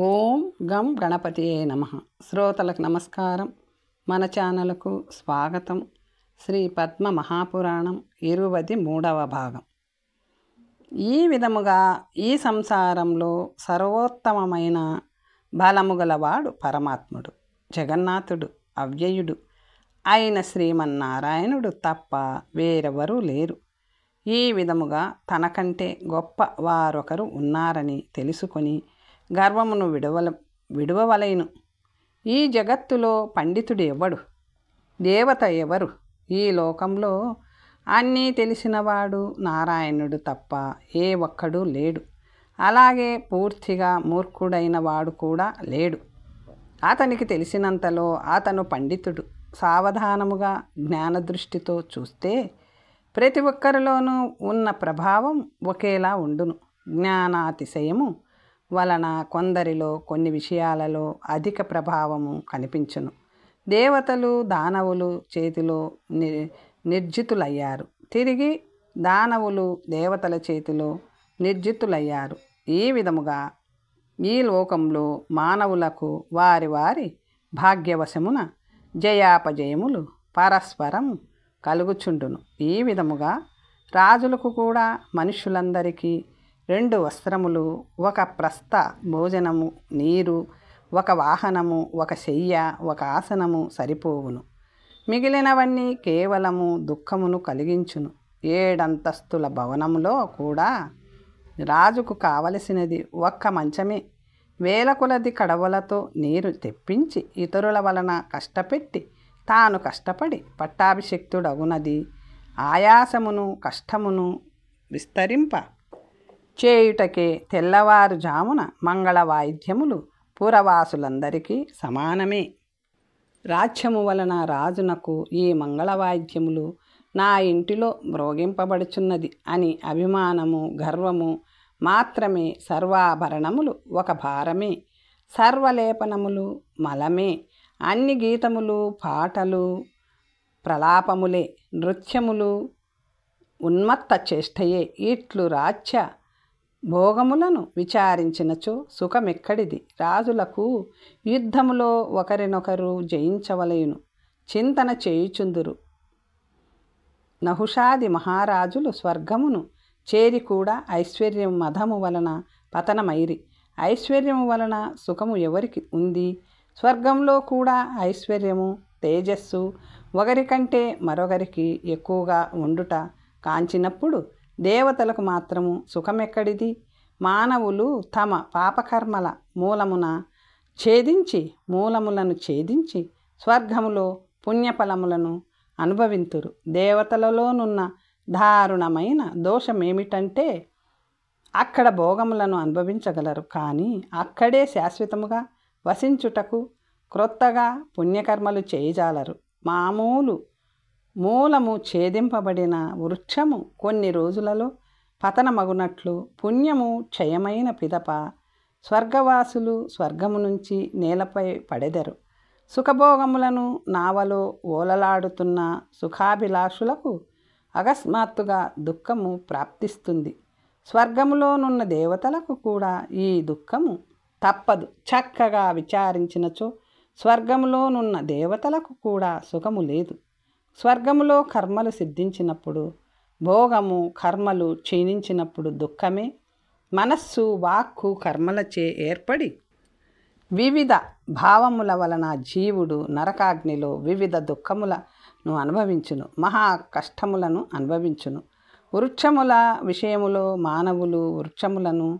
ఓం గం గణపతియే నమః. శ్రోతలకు నమస్కారం. మన ఛానల్కు స్వాగతం. శ్రీ పద్మ మహాపురాణం 23వ భాగం. ఈ విధముగా ఈ సంసారంలో సర్వోత్తమమైన బలము గలవాడు పరమాత్ముడు, జగన్నాథుడు, అవ్యయుడు అయిన శ్రీమన్నారాయణుడు తప్ప వేరెవరూ లేరు. ఈ విధముగా తనకంటే గొప్ప వారొకరు ఉన్నారని తెలుసుకొని గర్వమును విడువవలెను. ఈ జగత్తులో పండితుడు ఎవడు? దేవత ఎవరు? ఈ లోకంలో అన్నీ తెలిసినవాడు నారాయణుడు తప్ప ఏ ఒక్కడూ లేడు. అలాగే పూర్తిగా మూర్ఖుడైన వాడు కూడా లేడు. అతనికి తెలిసినంతలో అతను పండితుడు. సావధానముగా జ్ఞానదృష్టితో చూస్తే ప్రతి ఒక్కరిలోనూ ఉన్న ప్రభావం ఒకేలా ఉండును. జ్ఞానాతిశయము వలన కొందరిలో కొన్ని విషయాలలో అధిక ప్రభావము కనిపించును. దేవతలు దానవులు చేతిలో నిర్జితులయ్యారు. తిరిగి దానవులు దేవతల చేతిలో నిర్జితులయ్యారు. ఈ విధముగా ఈ లోకంలో మానవులకు వారి వారి భాగ్యవశమున జయాపజయములు పరస్పరం కలుగుచుండును. ఈ విధముగా రాజులకు కూడా మనుష్యులందరికీ 2 వస్త్రములు, ఒక ప్రస్థ భోజనము, నీరు, ఒక వాహనము, ఒక శయ్య, ఒక ఆసనము సరిపోవును. మిగిలినవన్నీ కేవలము దుఃఖమును కలిగించును. 7 అంతస్తుల భవనములో కూడా రాజుకు కావలసినది ఒక్క మంచమే. వేల కొలది కడవలతో నీరు తెప్పించి ఇతరుల వలన కష్టపెట్టి తాను కష్టపడి పట్టాభిషిక్తుడగునది ఆయాసమును కష్టమును విస్తరింప చేయుటకే తెల్లవారుజామున మంగళ వాయిద్యములు పురవాసులందరికీ సమానమే. రాజ్యము వలన రాజునకు ఈ మంగళవాయిద్యములు నా ఇంటిలో మ్రోగింపబడుచున్నది అని అభిమానము గర్వము మాత్రమే. సర్వాభరణములు ఒక భారమే, సర్వలేపనములు మలమే, అన్ని గీతములు పాటలు ప్రలాపములే, నృత్యములు ఉన్మత్త చేష్టయే. ఇట్లు రాజ్య భోగములను విచారించినచో సుఖమెక్కడిది? రాజులకు యుద్ధములో ఒకరినొకరు జయించవలయును చింతన చేయుచుందురు. నహుషాది మహారాజులు స్వర్గమును చేరి కూడా ఐశ్వర్యం మదము వలన పతనమైరి. ఐశ్వర్యము వలన సుఖము ఎవరికి ఉంది? స్వర్గంలో కూడా ఐశ్వర్యము తేజస్సు ఒకరికంటే మరొకరికి ఎక్కువగా ఉండుట కాంచినప్పుడు దేవతలకు మాత్రము సుఖమెక్కడిది? మానవులు తమ పాపకర్మల మూలములను ఛేదించి స్వర్గములో పుణ్యఫలములను అనుభవింతురు. దేవతలలోనున్న దారుణమైన దోషమేమిటంటే అక్కడ భోగములను అనుభవించగలరు, కానీ అక్కడే శాశ్వతముగా వసించుటకు క్రొత్తగా పుణ్యకర్మలు చేయజాలరు. మూలము ఛేదింపబడిన వృక్షము కొన్ని రోజులలో పతనమగునట్లు పుణ్యము క్షయమైన పిదప స్వర్గవాసులు స్వర్గము నుంచి నేలపై పడెదరు. సుఖభోగములను నావలో ఓలలాడుతున్న సుఖాభిలాషులకు అకస్మాత్తుగా దుఃఖము ప్రాప్తిస్తుంది. స్వర్గములోనున్న దేవతలకు కూడా ఈ దుఃఖము తప్పదు. చక్కగా విచారించినచో స్వర్గములోనున్న దేవతలకు కూడా సుఖము లేదు. స్వర్గములో కర్మలు సిద్ధించినప్పుడు భోగము, కర్మలు క్షీణించినప్పుడు దుఃఖమే. మనస్సు వాక్కు కర్మలచే ఏర్పడి వివిధ భావముల వలన జీవుడు నరకాగ్నిలో వివిధ దుఃఖములను అనుభవించును, మహా కష్టములను అనుభవించును. వృక్షముల విషయములో మానవులు వృక్షములను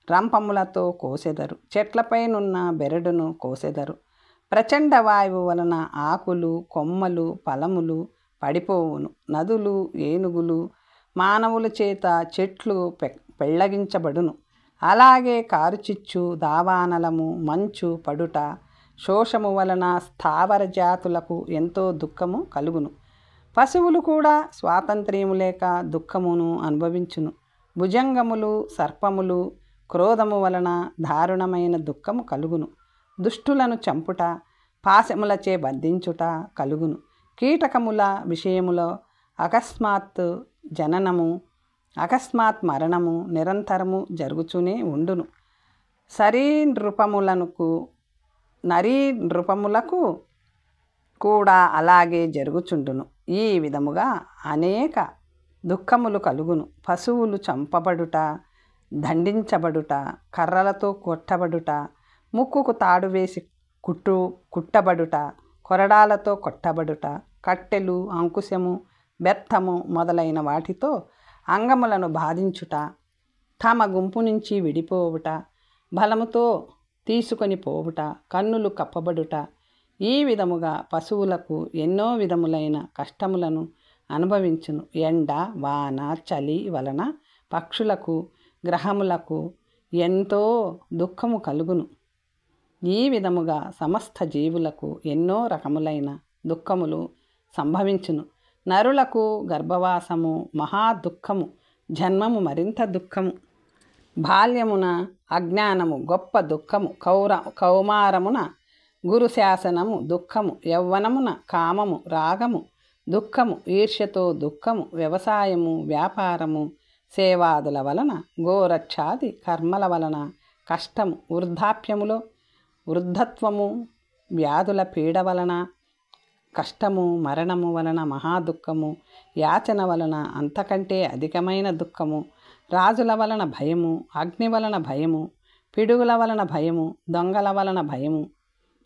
రంపములతో కోసెదరు, చెట్లపైనున్న బెరడును కోసెదరు. ప్రచండ వాయువు వలన ఆకులు, కొమ్మలు, ఫలములు పడిపోవును. నదులు, ఏనుగులు, మానవుల చేత చెట్లు పెళ్ళగించబడును. అలాగే కారుచిచ్చు, దావానలము, మంచు పడుట, శోషము వలన స్థావర జాతులకు ఎంతో దుఃఖము కలుగును. పశువులు కూడా స్వాతంత్ర్యము లేక దుఃఖమును అనుభవించును. భుజంగములు, సర్పములు క్రోధము వలన దారుణమైన దుఃఖము కలుగును. దుష్టులను చంపుట, పాశములచే బంధించుట కలుగును. కీటకముల విషయములో అకస్మాత్ జననము, అకస్మాత్ మరణము నిరంతరము జరుగుతూనే ఉండును. నరీ నృపములకు కూడా అలాగే జరుగుచుండును. ఈ విధముగా అనేక దుఃఖములు కలుగును. పశువులు చంపబడుట, దండించబడుట, కర్రలతో కొట్టబడుట, ముక్కుకు తాడు వేసి కుట్టబడుట, కొరడాలతో కొట్టబడుట, కట్టెలు, అంకుశము, బెత్తము మొదలైన వాటితో అంగములను బాధించుట, తమ గుంపు నుంచి విడిపోవుట, బలముతో తీసుకొని పోవుట, కన్నులు కప్పబడుట, ఈ విధముగా పశువులకు ఎన్నో విధములైన కష్టములను అనుభవించును. ఎండ, వాన, చలి వలన పక్షులకు, గ్రహములకు ఎంతో దుఃఖము కలుగును. ఈ విధముగా సమస్త జీవులకు ఎన్నో రకములైన దుఃఖములు సంభవించును. నరులకు గర్భవాసము మహా దుఃఖము, జన్మము మరింత దుఃఖము, బాల్యమున అజ్ఞానము గొప్ప దుఃఖము, కౌమారమున గురుశాసనము దుఃఖము, యవ్వనమున కామము రాగము దుఃఖము, ఈర్ష్యతో దుఃఖము, వ్యవసాయము వ్యాపారము సేవాదుల వలన గోరక్షాది కర్మల వలన కష్టము, వృద్ధత్వము వ్యాధుల పీడ వలన కష్టము, మరణము వలన మహాదుఃఖము, యాచన వలన అంతకంటే అధికమైన దుఃఖము, రాజుల వలన భయము, అగ్ని వలన భయము, పిడుగుల వలన భయము, దొంగల వలన భయము,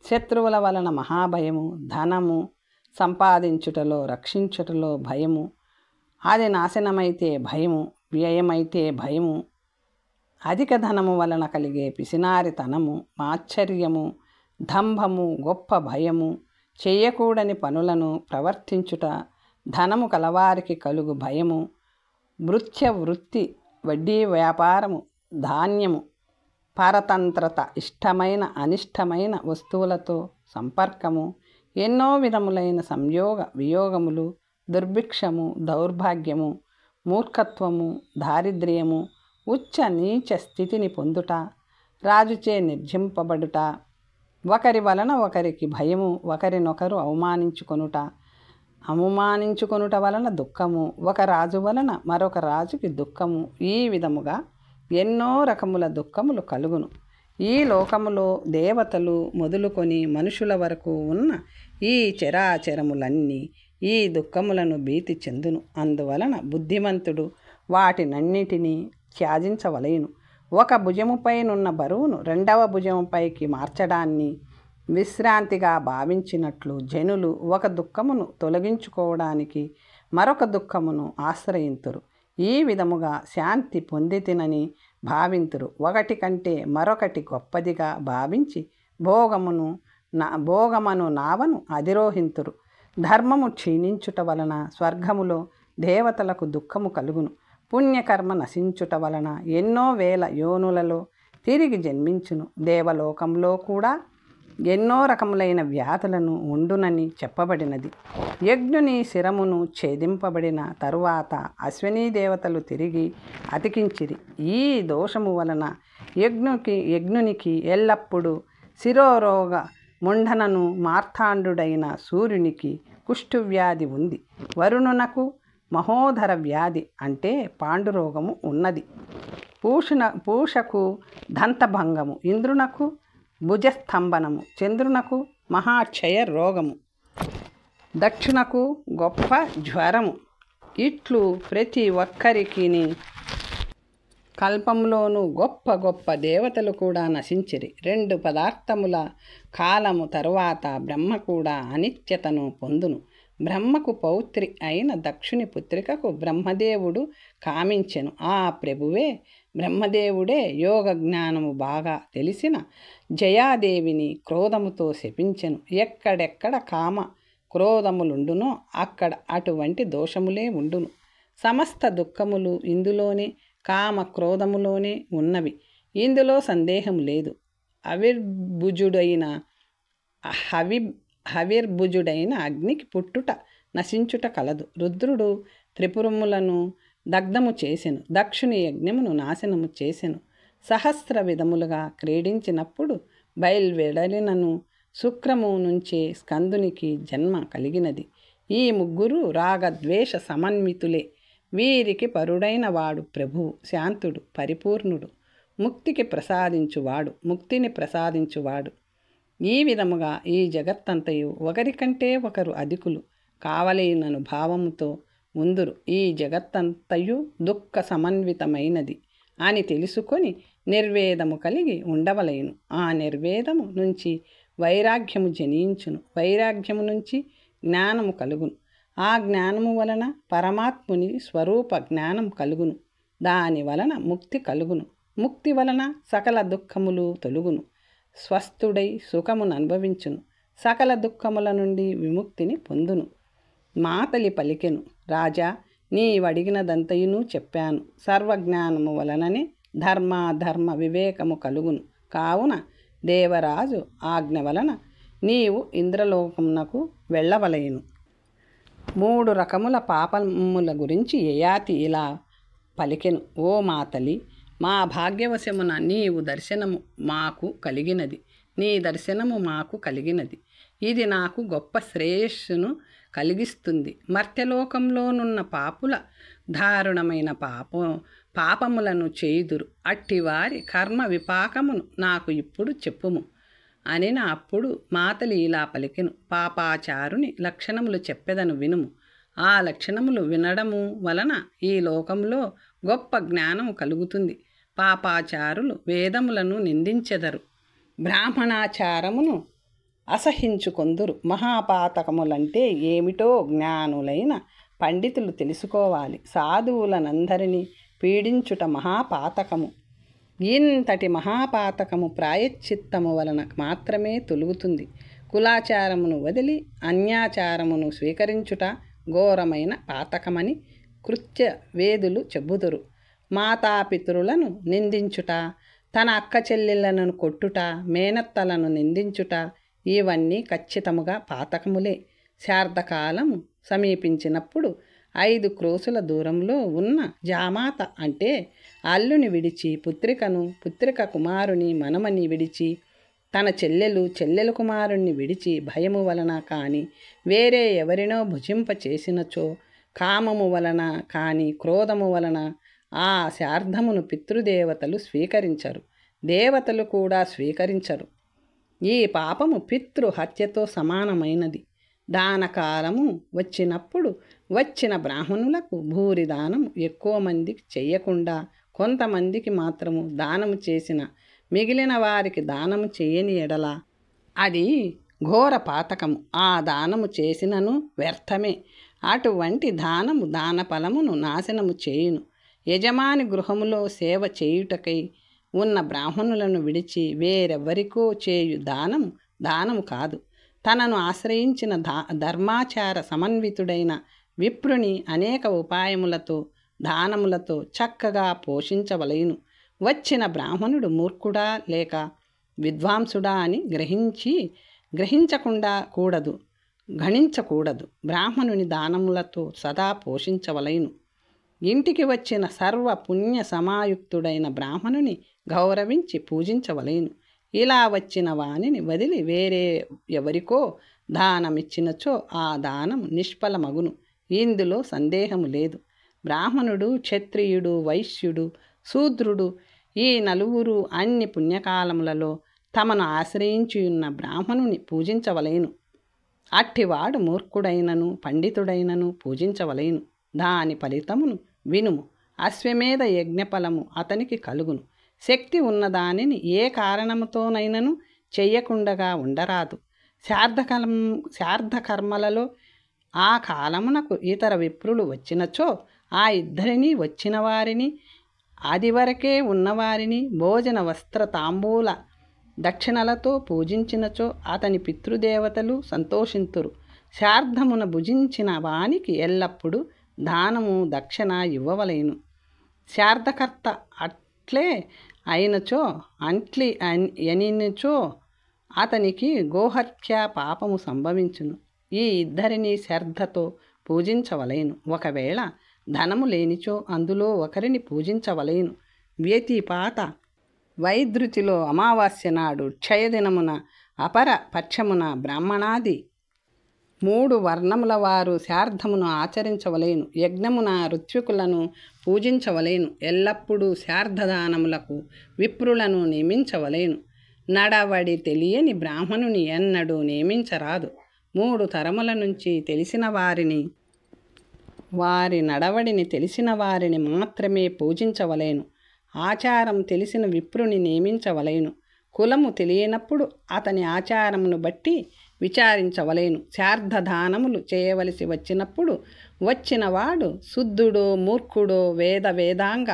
శత్రువుల వలన మహాభయము, ధనము సంపాదించుటలో రక్షించుటలో భయము, అది నాశనమైతే భయము, వ్యయమైతే భయము, అధిక ధనము వలన కలిగే పిసినారితనము, మాశ్చర్యము, దంభము, గొప్ప భయము, చేయకూడని పనులను ప్రవర్తించుట, ధనము కలవారికి కలుగు భయము, భృత్య వృత్తి, వడ్డీ వ్యాపారము, ధాన్యము, పరతంత్రత, ఇష్టమైన అనిష్టమైన వస్తువులతో సంపర్కము, ఎన్నో విధములైన సంయోగ వియోగములు, దుర్భిక్షము, దౌర్భాగ్యము, మూర్ఖత్వము, దారిద్ర్యము, ఉచ్చ నీచ స్థితిని పొందుట, రాజుచే నిర్జింపబడుట, ఒకరి వలన ఒకరికి భయము, ఒకరినొకరు అవమానించుకొనుట వలన దుఃఖము, ఒక రాజు వలన మరొక రాజుకి దుఃఖము, ఈ విధముగా ఎన్నో రకముల దుఃఖములు కలుగును. ఈ లోకములో దేవతలు మొదలుకొని మనుషుల వరకు ఉన్న ఈ చరాచరములన్నీ ఈ దుఃఖములను భీతి చెందును. అందువలన బుద్ధిమంతుడు వాటినన్నిటినీ త్యజించవలెను. ఒక భుజముపైనున్న బరువును రెండవ భుజముపైకి మార్చడాన్ని విశ్రాంతిగా భావించినట్లు జనులు ఒక దుఃఖమును తొలగించుకోవడానికి మరొక దుఃఖమును ఆశ్రయింతురు. ఈ విధముగా శాంతి పొందితినని భావింతురు. ఒకటి కంటే మరొకటి గొప్పదిగా భావించి భోగమను నావను అధిరోహింతురు. ధర్మము క్షీణించుట వలన స్వర్గములో దేవతలకు దుఃఖము కలుగును. పుణ్యకర్మ నశించుట వలన ఎన్నో వేల యోనులలో తిరిగి జన్మించును. దేవలోకంలో కూడా ఎన్నో రకములైన వ్యాధులను ఉండునని చెప్పబడినది. యజ్ఞుని శిరమును ఛేదింపబడిన తరువాత అశ్వినీ దేవతలు తిరిగి అతికించిరి. ఈ దోషము వలన యజ్ఞునికి ఎల్లప్పుడూ శిరోరోగ ముండనను, మార్తాండుడైన సూర్యునికి కుష్ఠువ్యాధి ఉంది. వరుణునకు మహోదర వ్యాధి అంటే పాండురోగము ఉన్నది. పూషకు దంతభంగము, ఇంద్రునకు భుజస్తంభనము, చంద్రునకు మహాక్షయ రోగము, దక్షునకు గొప్ప జ్వరము. ఇట్లు ప్రతి ఒక్కరికిని కల్పంలోనూ గొప్ప గొప్ప దేవతలు కూడా నశించిరి. 2 పదార్థముల కాలము తరువాత బ్రహ్మ కూడా అనిత్యతను పొందును. బ్రహ్మకు పౌత్రి అయిన దక్షుని పుత్రికకు బ్రహ్మదేవుడు కామించెను. ఆ ప్రభువే బ్రహ్మదేవుడే యోగ జ్ఞానము బాగా తెలిసిన జయాదేవిని క్రోధముతో శపించెను. ఎక్కడెక్కడ కామ క్రోధములుండునో అక్కడ అటువంటి దోషములే ఉండును. సమస్త దుఃఖములు ఇందులోనే కామ క్రోధములోనే ఉన్నవి. ఇందులో సందేహం లేదు. హవిర్భుజుడైన అగ్నికి పుట్టుట నశించుట కలదు. రుద్రుడు త్రిపురములను దగ్ధము చేసెను. దక్షుని యజ్ఞమును నాశనము చేసెను. సహస్ర విధములుగా క్రీడించినప్పుడు బయల్వెడలినను శుక్రము నుంచే స్కందునికి జన్మ కలిగినది. ఈ ముగ్గురు రాగద్వేష సమన్వితులే. వీరికి పరుడైన వాడు ప్రభువు, శాంతుడు, పరిపూర్ణుడు. ముక్తికి ప్రసాదించువాడు, ముక్తిని ప్రసాదించువాడు. ఈ విధముగా ఈ జగత్తంతయు ఒకరికంటే ఒకరు అధికులు కావలేనను భావముతో ముందురు ఈ జగత్తంతయు దుఃఖ సమన్వితమైనది అని తెలుసుకొని నిర్వేదము కలిగి ఉండవలేను. ఆ నిర్వేదము నుంచి వైరాగ్యము జనించును, వైరాగ్యము నుంచి జ్ఞానము కలుగును, ఆ జ్ఞానము వలన పరమాత్ముని స్వరూప జ్ఞానం కలుగును, దాని వలన ముక్తి కలుగును, ముక్తి వలన సకల దుఃఖములు తొలుగును, స్వస్థుడై సుఖమును అనుభవించును, సకల దుఃఖముల నుండి విముక్తిని పొందును. మాతలి పలికెను, రాజా నీవడిగినదంతయును చెప్పాను. సర్వజ్ఞానము వలననే ధర్మాధర్మ వివేకము కలుగును. కావున దేవరాజు ఆజ్ఞ వలన నీవు ఇంద్రలోకమునకు వెళ్ళవలెను. 3 రకముల పాపముల గురించి యయాతి ఇలా పలికెను. ఓ మాతలి, మా భాగ్యవశమున నీవు దర్శనము మాకు కలిగినది, నీ దర్శనము మాకు కలిగినది. ఇది నాకు గొప్ప శ్రేయస్సును కలిగిస్తుంది. మర్త్యలోకంలోనున్న పాపుల దారుణమైన పాపములను చేయుదురు. అట్టివారి కర్మ విపాకమును నాకు ఇప్పుడు చెప్పుము అని అప్పుడు మాతలి ఇలా పలికెను. పాపాచారుని లక్షణములు చెప్పెదను వినుము. ఆ లక్షణములు వినడము వలన ఈ లోకంలో గొప్ప జ్ఞానము కలుగుతుంది. పాపాచారులు వేదములను నిందించెదరు, బ్రాహ్మణాచారమును అసహించుకొందురు. మహాపాతకములంటే ఏమిటో జ్ఞానులైన పండితులు తెలుసుకోవాలి. సాధువులనందరినీ పీడించుట మహాపాతకము. ఇంతటి మహాపాతకము ప్రాయశ్చిత్తము వలన మాత్రమే తొలుగుతుంది. కులాచారమును వదిలి అన్యాచారమును స్వీకరించుట ఘోరమైన పాతకమని కృత్య వేదులు చెబుదురు. మాతాపితరులను నిందించుట, తన అక్క చెల్లెళ్లను కొట్టుట, మేనత్తలను నిందించుట ఇవన్నీ ఖచ్చితముగా పాతకములే. శార్ధకాలము సమీపించినప్పుడు 5 క్రోసుల దూరంలో ఉన్న జామాత అంటే అల్లుని విడిచి పుత్రికను, పుత్రిక కుమారుని మనమని విడిచి, తన చెల్లెలు కుమారుణ్ణి విడిచి భయము వలన కానీ వేరే ఎవరినో భుజింప చేసినచో, కామము వలన కానీ క్రోధము వలన ఆ శార్ధమును పితృదేవతలు స్వీకరించరు, దేవతలు కూడా స్వీకరించరు. ఈ పాపము పితృహత్యతో సమానమైనది. దానకాలము వచ్చినప్పుడు వచ్చిన బ్రాహ్మణులకు భూరిదానము ఎక్కువ మందికి చెయ్యకుండా కొంతమందికి మాత్రము దానము చేసిన మిగిలిన వారికి దానము చేయని ఎడల అది ఘోర పాతకము. ఆ దానము చేసినను వ్యర్థమే. అటువంటి దానము దాన ఫలమును నాశనము చేయును. యజమాని గృహములో సేవ చేయుటకై ఉన్న బ్రాహ్మణులను విడిచి వేరెవ్వరికో చేయు దానము కాదు. తనను ఆశ్రయించిన ధర్మాచార సమన్వితుడైన విప్రుని అనేక ఉపాయములతో దానములతో చక్కగా పోషించవలయును. వచ్చిన బ్రాహ్మణుడు మూర్ఖుడా లేక విద్వాంసుడా అని గణించకూడదు. బ్రాహ్మణుని దానములతో సదా పోషించవలయును. ఇంటికి వచ్చిన సర్వ పుణ్య సమాయుక్తుడైన బ్రాహ్మణుని గౌరవించి పూజించవలయును. ఇలా వచ్చిన వానిని వదిలి వేరే ఎవరికో దానమిచ్చినచో ఆ దానం నిష్ఫలమగును. ఇందులో సందేహము లేదు. బ్రాహ్మణుడు, క్షత్రియుడు, వైశ్యుడు, శూద్రుడు ఈ 4 అన్ని పుణ్యకాలములలో తమను ఆశ్రయించియున్న బ్రాహ్మణుని పూజించవలెను. అట్టివాడు మూర్ఖుడైనను పండితుడైనను పూజించవలెను. దాని ఫలితమును వినుము. అశ్వమేధ యజ్ఞఫలము అతనికి కలుగును. శక్తి ఉన్నదానిని ఏ కారణముతోనైనను చెయ్యకుండగా ఉండరాదు. శార్ధకర్మలలో ఆ కాలమునకు ఇతర విప్రులు వచ్చినచో ఆ ఇద్దరినీ వచ్చిన వారిని ఆదివరకే ఉన్నవారిని భోజన వస్త్ర తాంబూల దక్షిణలతో పూజించినచో అతని పితృదేవతలు సంతోషింతురు. శార్ధమున భుజించిన వానికి ఎల్లప్పుడూ దానము దక్షిణ ఇవ్వవలెను. శార్ధకర్త అట్లే అయినచో ఎనినచో అతనికి గోహత్య పాపము సంభవించును. ఈ ఇద్దరిని శ్రద్ధతో పూజించవలెను. ఒకవేళ ధనము లేనిచో అందులో ఒకరిని పూజించవలెను. వ్యతిపాత వైద్రుతిలో అమావాస్య నాడు క్షయదినమున అపర పక్షమున బ్రాహ్మణాది 3 వర్ణముల వారు శార్ధమును ఆచరించవలేను. యజ్ఞమున ఋత్వికులను పూజించవలేను. ఎల్లప్పుడూ శార్ధదానములకు విప్రులను నియమించవలేను. నడవడి తెలియని బ్రాహ్మణుని ఎన్నడూ నియమించరాదు. 3 తరముల నుంచి తెలిసిన వారిని, వారి నడవడిని తెలిసిన వారిని మాత్రమే పూజించవలేను. ఆచారం తెలిసిన విప్రుని నియమించవలేను. కులము తెలియనప్పుడు అతని ఆచారమును బట్టి విచారించవలేను. శార్ధదానములు చేయవలసి వచ్చినప్పుడు వచ్చినవాడు శుద్ధుడో మూర్ఖుడో వేదాంగ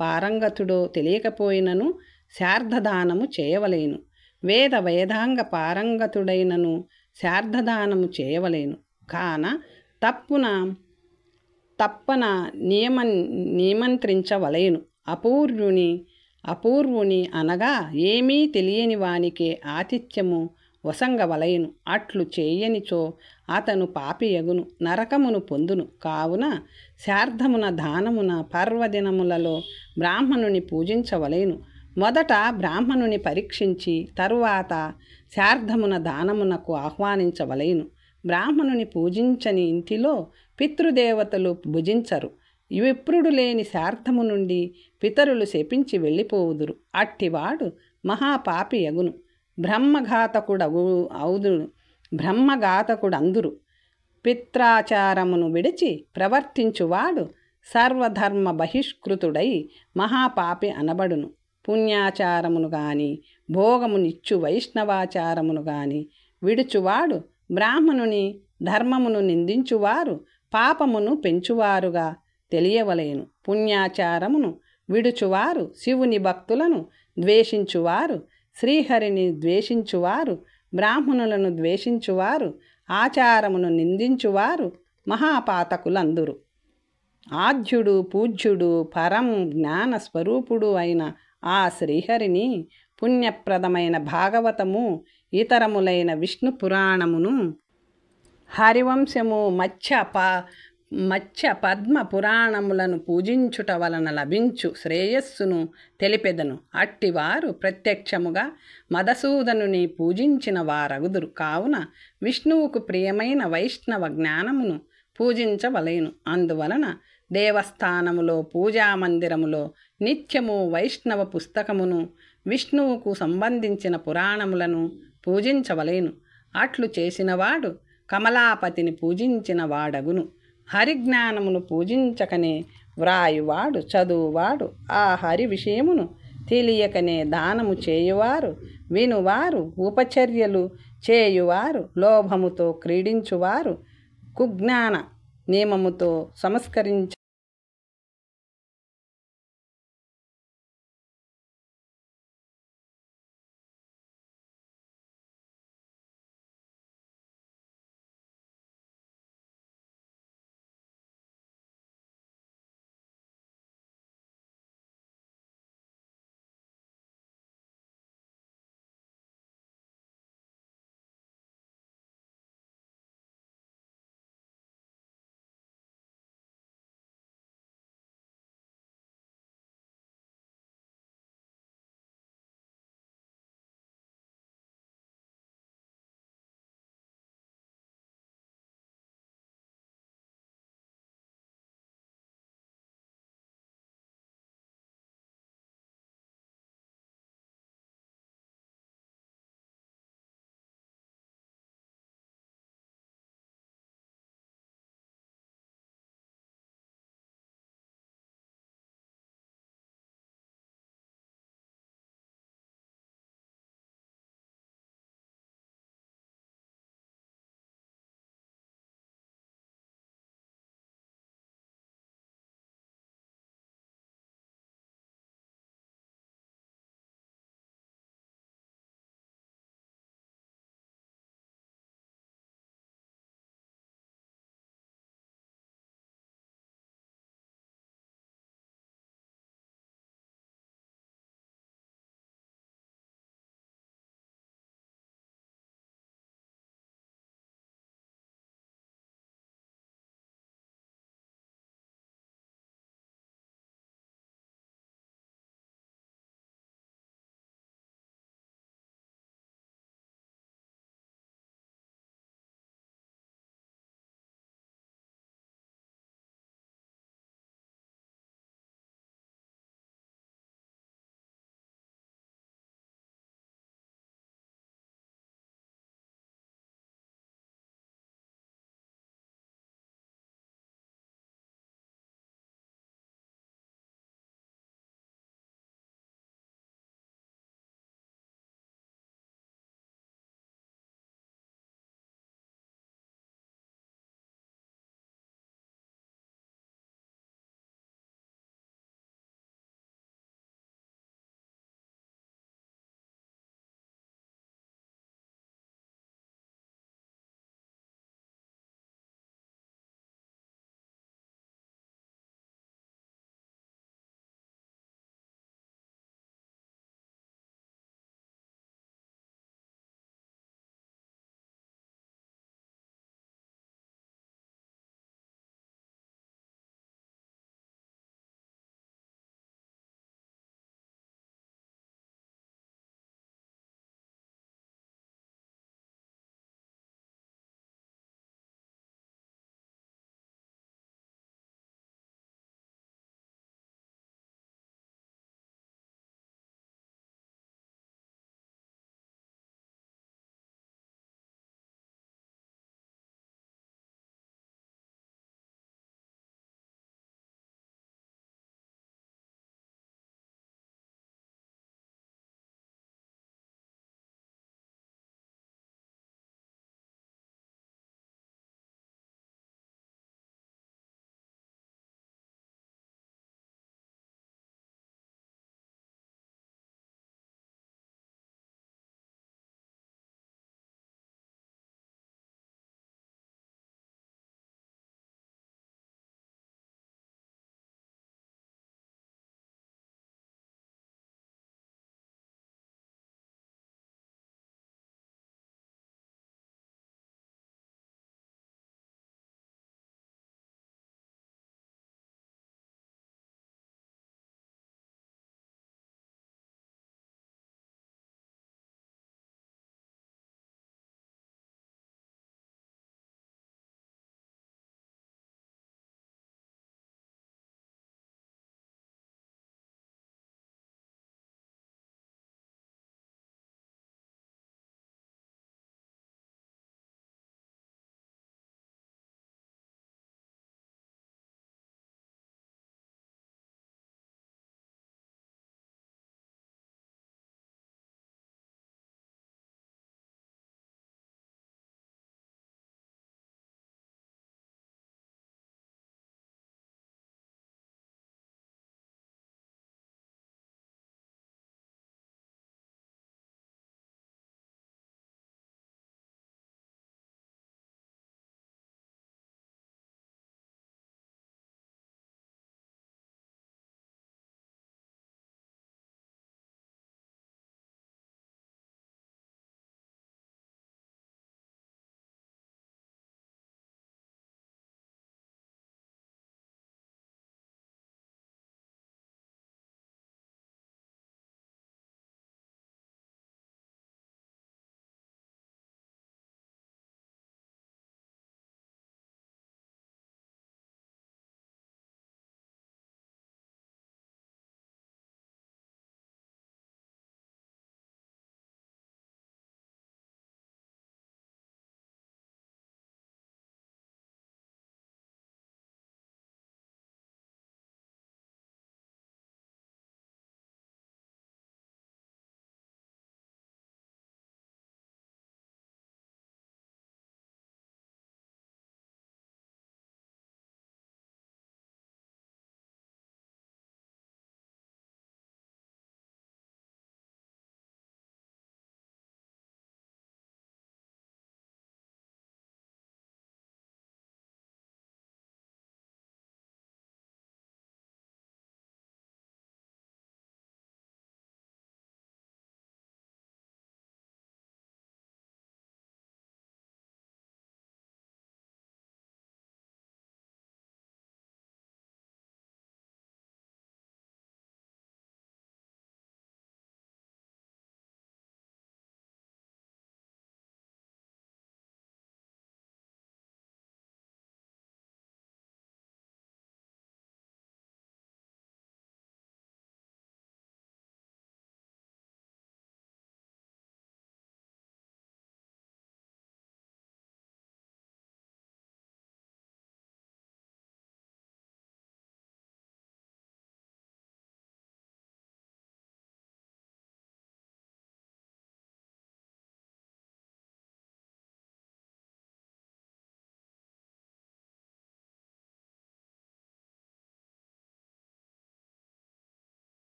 పారంగతుడో తెలియకపోయినను శార్ధదానము చేయవలేను. వేదాంగ పారంగతుడైనను శార్ధదానము చేయవలేను. కాన తప్పన నియమంత్రించవలేను. అపూర్వుని అనగా ఏమీ తెలియని వానికే ఆతిథ్యము వసంగవలయను. అట్లు చేయనిచో అతను పాపియగును, నరకమును పొందును. కావున శార్ధమున దానమున పర్వదినములలో బ్రాహ్మణుని పూజించవలేను. మొదట బ్రాహ్మణుని పరీక్షించి తరువాత శార్ధమున దానమునకు ఆహ్వానించవలేను. బ్రాహ్మణుని పూజించని ఇంటిలో పితృదేవతలు భుజించరు. విప్రుడు లేని శార్ధము నుండి పితరులు శపించి వెళ్ళిపోవుదురు. అట్టివాడు మహాపాపి యగును. బ్రహ్మఘాతకుడందురు. పిత్రాచారమును విడిచి ప్రవర్తించువాడు సర్వధర్మ బహిష్కృతుడై మహాపాపి అనబడును. పుణ్యాచారమును గాని భోగమునిచ్చు వైష్ణవాచారమును గాని విడుచువాడు బ్రాహ్మణుని ధర్మమును నిందించువారు పాపమును పెంచువారుగా తెలియవలేను. పుణ్యాచారమును విడుచువారు శివుని భక్తులను ద్వేషించువారు, శ్రీహరిని ద్వేషించువారు, బ్రాహ్మణులను ద్వేషించువారు, ఆచారమును నిందించువారు మహాపాతకులందురు. ఆద్యుడు పూజ్యుడు పరం జ్ఞాన స్వరూపుడు అయిన ఆ శ్రీహరిని పుణ్యప్రదమైన భాగవతము, ఇతరములైన విష్ణు పురాణమును, హరివంశము, మత్స్య పద్మ పురాణములను పూజించుట వలన లభించు శ్రేయస్సును తెలిపెదను. అట్టివారు ప్రత్యక్షముగా మధుసూదనుని పూజించిన వారగుదురు. కావున విష్ణువుకు ప్రియమైన వైష్ణవ జ్ఞానమును పూజించవలేను. అందువలన దేవస్థానములో పూజామందిరములో నిత్యము వైష్ణవ పుస్తకమును, విష్ణువుకు సంబంధించిన పురాణములను పూజించవలేను. అట్లు చేసినవాడు కమలాపతిని పూజించిన వాడగును. హరిజ్ఞానమును పూజించకనే వ్రాయువాడు, చదువువాడు, ఆ హరి విషయమును తెలియకనే దానము చేయువారు, వినువారు, ఉపచర్యలు చేయువారు, లోభముతో క్రీడించువారు, కుజ్ఞాన నియమముతో సంస్కరించ